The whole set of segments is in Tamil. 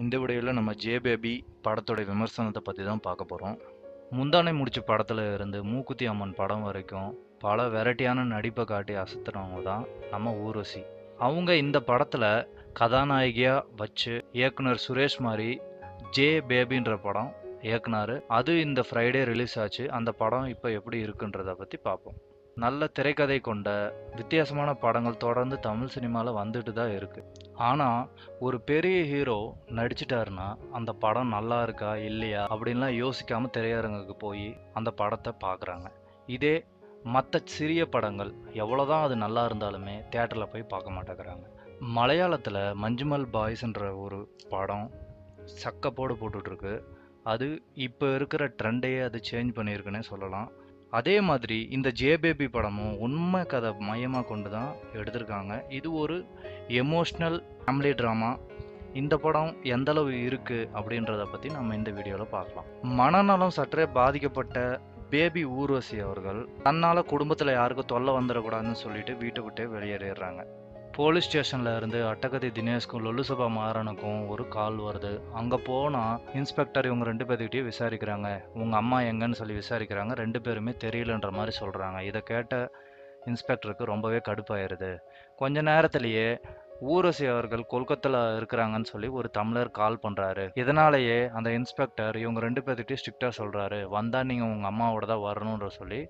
இந்த வீடியோவில் நம்ம ஜே பேபி படத்தோட விமர்சனத்தை பற்றி தான் பார்க்க போகிறோம். முந்தானை முடிச்சு படத்தில் இருந்து மூக்குத்தி அம்மன் படம் வரைக்கும் பல வெரைட்டியான நடிப்பை காட்டி அசத்துறவங்க தான் நம்ம ஊர்வசி. அவங்க இந்த படத்தில் கதாநாயகியாக வச்சு இயக்குனர் சுரேஷ் மாதிரி ஜே பேபின்ற படம் இயக்குனார். அது இந்த ஃப்ரைடே ரிலீஸ் ஆச்சு. அந்த படம் இப்போ எப்படி இருக்குன்றதை பற்றி பார்ப்போம். நல்ல திரைக்கதை கொண்ட வித்தியாசமான படங்கள் தொடர்ந்து தமிழ் சினிமாவில் வந்துட்டு தான் இருக்குது. ஆனால் ஒரு பெரிய ஹீரோ நடிச்சிட்டாருன்னா அந்த படம் நல்லா இருக்கா இல்லையா அப்படின்லாம் யோசிக்காமல் திரையரங்குக்கு போய் அந்த படத்தை பார்க்குறாங்க. இதே மற்ற சிறிய படங்கள் எவ்வளோதான் அது நல்லா இருந்தாலுமே தியேட்டரில் போய் பார்க்க மாட்டேங்கிறாங்க. மலையாளத்தில் மஞ்சுமல் பாய்ஸ்ன்ற ஒரு படம் சக்கப்போடு போட்டுட்ருக்கு. அது இப்போ இருக்கிற ட்ரெண்டையே அது சேஞ்ச் பண்ணியிருக்குன்னே சொல்லலாம். அதே மாதிரி இந்த ஜே பேபி படமும் உண்மை கதை மையமாக கொண்டு தான் எடுத்திருக்காங்க. இது ஒரு எமோஷ்னல் ஃபேமிலி ட்ராமா. இந்த படம் எந்தளவு இருக்குது அப்படின்றத பற்றி நம்ம இந்த வீடியோவில் பார்க்கலாம். மனநலம் சற்றே பாதிக்கப்பட்ட பேபி ஊர்வசி அவர்கள் தன்னால் குடும்பத்தில் யாருக்கும் தொல்லை வந்துடக்கூடாதுன்னு சொல்லிட்டு வீட்டை விட்டே வெளியேறிடுறாங்க. போலீஸ் ஸ்டேஷனில் இருந்து அட்டகதி தினேஷ்க்கும் லொல்லுசபா மாறனுக்கும் ஒரு கால் வருது. அங்கே போனால் இன்ஸ்பெக்டர் இவங்க 2 பேர்த்துக்கிட்டே விசாரிக்கிறாங்க. உங்கள் அம்மா எங்கன்னு சொல்லி விசாரிக்கிறாங்க. 2 பேருமே தெரியலன்ற மாதிரி சொல்கிறாங்க. இதை கேட்ட இன்ஸ்பெக்டருக்கு ரொம்பவே கடுப்பாயிருது. கொஞ்ச நேரத்திலேயே ஊர்வசி அவர்கள் கொல்கத்தாவில் இருக்கிறாங்கன்னு சொல்லி ஒரு தமிழர் கால் பண்ணுறாரு. இதனாலேயே அந்த இன்ஸ்பெக்டர் இவங்க 2 பேர்த்துக்கிட்டே ஸ்ட்ரிக்டாக சொல்கிறாரு, வந்தால் நீங்கள் உங்கள் அம்மாவோட தான் வரணுன்ற சொல்லி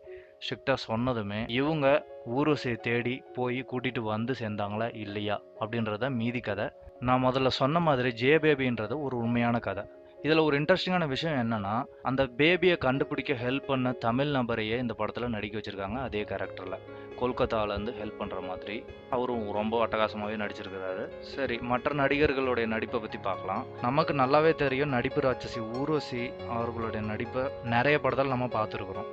ஸ்ட்ரிக்டாக சொன்னதுமே இவங்க ஊர்வசியை தேடி போய் கூட்டிகிட்டு வந்து சேர்ந்தாங்களா இல்லையா அப்படின்றத மீதி கதை. நான் முதல்ல சொன்ன மாதிரி ஜே பேபின்றது ஒரு உண்மையான கதை. இதில் ஒரு இன்ட்ரெஸ்டிங்கான விஷயம் என்னென்னா, அந்த பேபியை கண்டுபிடிக்க ஹெல்ப் பண்ண தமிழ் நபரையே இந்த படத்தில் நடிக்க வச்சுருக்காங்க. அதே கேரக்டரில் கொல்கத்தாவிலேருந்து ஹெல்ப் பண்ணுற மாதிரி அவரும் ரொம்ப அட்டகாசமாகவே நடிச்சிருக்கிறாரு. சரி, மற்ற நடிகர்களுடைய நடிப்பை பற்றி பார்க்கலாம். நமக்கு நல்லாவே தெரியும் நடிப்பு ராட்சசி ஊர்வசி அவர்களுடைய நடிப்பை நிறைய படத்தில் நம்ம பார்த்துருக்குறோம்.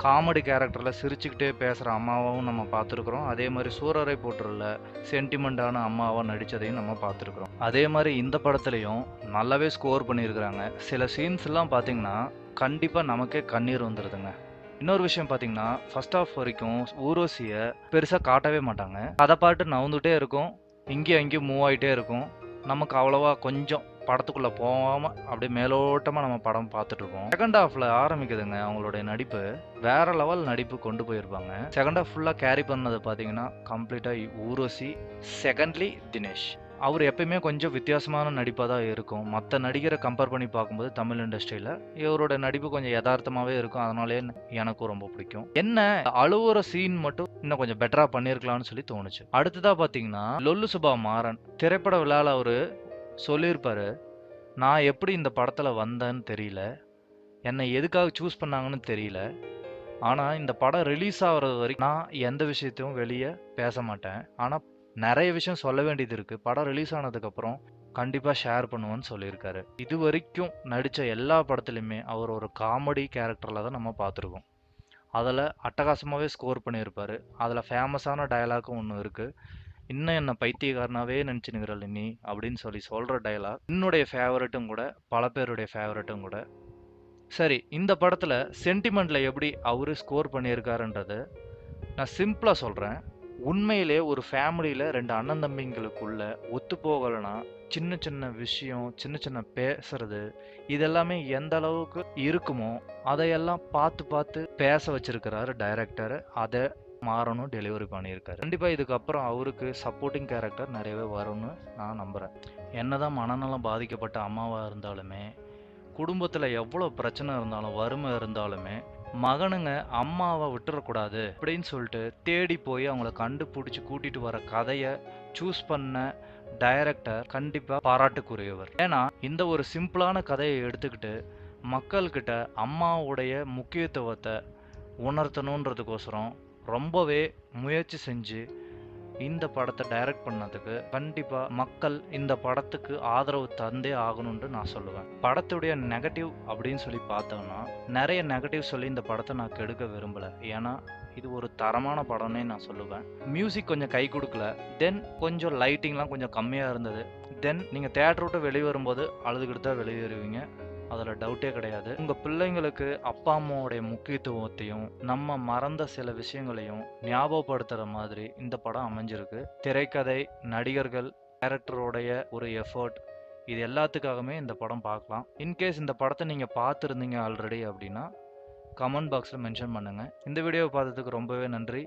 காமெடி கேரக்டரில் சிரிச்சுக்கிட்டே பேசுகிற அம்மாவும் நம்ம பார்த்துருக்குறோம். அதே மாதிரி சூரரை போட்டுருல சென்டிமெண்ட்டான அம்மாவாக நடித்ததையும் நம்ம பார்த்துருக்குறோம். அதே மாதிரி இந்த படத்துலையும் நல்லாவே ஸ்கோர் பண்ணியிருக்கிறாங்க. சில சீன்ஸ்லாம் பார்த்திங்கன்னா கண்டிப்பாக நமக்கே கண்ணீர் வந்துடுதுங்க. இன்னொரு விஷயம் பார்த்தீங்கன்னா, ஃபர்ஸ்ட் ஆஃப் வரைக்கும் ஊர்வசியை பெருசாக காட்டவே மாட்டாங்க. அதை பாட்டு நவுந்துகிட்டே இருக்கும், இங்கேயும் அங்கேயும் மூவ் ஆகிட்டே இருக்கும். நமக்கு அவ்வளோவா கொஞ்சம் படத்துக்குள்ளே போகாமல் அப்படியே மேலோட்டமாக நம்ம படம் பார்த்துட்ருக்கோம். செகண்ட் ஹாஃபில் ஆரம்பிக்குதுங்க. அவங்களுடைய நடிப்பு வேறு லெவல் நடிப்பு கொண்டு போயிருப்பாங்க. செகண்ட் ஹாஃப் ஃபுல்லாக கேரி பண்ணது பார்த்தீங்கன்னா கம்ப்ளீட்டாக ஊர்வசி, செகண்ட்லி தினேஷ். அவர் எப்பயுமே கொஞ்சம் வித்தியாசமான நடிப்பாக தான் இருக்கும். மற்ற நடிகரை கம்பேர் பண்ணி பார்க்கும்போது தமிழ் இண்டஸ்ட்ரியில் இவரோட நடிப்பு கொஞ்சம் யதார்த்தமாகவே இருக்கும். அதனாலே எனக்கும் ரொம்ப பிடிக்கும். என்ன அழுவுற சீன் மட்டும் இன்னும் கொஞ்சம் பெட்டராக பண்ணியிருக்கலாம்னு சொல்லி தோணுச்சு. அடுத்ததாக பார்த்தீங்கன்னா லொல்லுசபா மாறன் திரைப்பட விழாவில் அவர் சொல்லியிருப்பாரு, நான் எப்படி இந்த படத்தில் வந்தேன்னு தெரியல, என்னை எதுக்காக சூஸ் பண்ணாங்கன்னு தெரியல, ஆனால் இந்த படம் ரிலீஸ் ஆகிறது வரைக்கும் நான் எந்த விஷயத்தையும் வெளியே பேச மாட்டேன். ஆனால் நிறைய விஷயம் சொல்ல வேண்டியது இருக்குது. படம் ரிலீஸ் ஆனதுக்கப்புறம் கண்டிப்பாக ஷேர் பண்ணுவேன்னு சொல்லியிருக்காரு. இது வரைக்கும் நடித்த எல்லா படத்துலையுமே அவர் ஒரு காமெடி கேரக்டரில் தான் நம்ம பார்த்துருக்கோம். அதில் அட்டகாசமாகவே ஸ்கோர் பண்ணியிருப்பார். அதில் ஃபேமஸான டயலாக்கும் ஒன்று இருக்குது, இன்னும் என்ன பைத்தியக்காரனாவே நினச்சினுங்கிறல் நீ அப்படின்னு சொல்லி சொல்கிற டயலாக் என்னுடைய ஃபேவரட்டும் கூட, பல பேருடைய ஃபேவரட்டும் கூட. சரி, இந்த படத்தில் சென்டிமெண்ட்டில் எப்படி அவர் ஸ்கோர் பண்ணியிருக்காருன்றது நான் சிம்பிளாக சொல்கிறேன். உண்மையிலே ஒரு ஃபேமிலியில் 2 அண்ணன் தம்பிங்களுக்குள்ள ஒத்து போகலைன்னா சின்ன சின்ன விஷயம், சின்ன சின்ன பேசுறது, இதெல்லாமே எந்த அளவுக்கு இருக்குமோ அதையெல்லாம் பார்த்து பார்த்து பேச வச்சிருக்கிறாரு டைரக்டர். அதை மாறணும் டெலிவரி பண்ணியிருக்காரு. கண்டிப்பாக இதுக்கப்புறம் அவருக்கு சப்போர்ட்டிங் கேரக்டர் நிறையவே வரும்னு நான் நம்புகிறேன். என்னதான் மனநலம் பாதிக்கப்பட்ட அம்மாவாக இருந்தாலுமே, குடும்பத்தில் எவ்வளோ பிரச்சனை இருந்தாலும் வறுமை இருந்தாலுமே மகனுங்க அம்மாவை விட்டுறக்கூடாது அப்படின்னு சொல்லிட்டு தேடி போய் அவங்கள கண்டுபிடிச்சி கூட்டிகிட்டு வர கதையை சூஸ் பண்ண டைரக்டர் கண்டிப்பாக பாராட்டுக்குரியவர். ஏன்னா இந்த ஒரு சிம்பிளான கதையை எடுத்துக்கிட்டு மக்கள்கிட்ட அம்மாவுடைய முக்கியத்துவத்தை உணர்த்தணுன்றதுக்கோசரம் ரொம்பவே முயற்சி செஞ்சு இந்த படத்தை டைரக்ட் பண்ணதுக்கு கண்டிப்பாக மக்கள் இந்த படத்துக்கு ஆதரவு தந்தே ஆகணும்னு நான் சொல்லுவேன். படத்துடைய நெகட்டிவ் அப்படின்னு சொல்லி பார்த்தோம்னா நிறைய நெகட்டிவ் சொல்லி இந்த படத்தை நான் கெடுக்க விரும்பலை. ஏன்னா இது ஒரு தரமான படம்னே நான் சொல்லுவேன். மியூசிக் கொஞ்சம் கை கொடுக்கல, தென் கொஞ்சம் லைட்டிங்லாம் கொஞ்சம் கம்மியாக இருந்தது. தென் நீங்கள் தேட்டர் விட்டு வெளியே வரும்போது அழுதுகிட்டு தான் வெளியேறுவீங்க, அதில் டவுட்டே கிடையாது. உங்கள் பிள்ளைங்களுக்கு அப்பா அம்மாவுடைய முக்கியத்துவத்தையும் நம்ம மறந்த சில விஷயங்களையும் ஞாபகப்படுத்துகிற மாதிரி இந்த படம் அமைஞ்சிருக்கு. திரைக்கதை, நடிகர்கள், டைரக்டருடைய ஒரு எஃபர்ட், இது எல்லாத்துக்காகவுமே இந்த படம் பார்க்கலாம். இன்கேஸ் இந்த படத்தை நீங்கள் பார்த்துருந்தீங்க ஆல்ரெடி அப்படின்னா கமெண்ட் பாக்ஸில் மென்ஷன் பண்ணுங்கள். இந்த வீடியோவை பார்த்ததுக்கு ரொம்பவே நன்றி.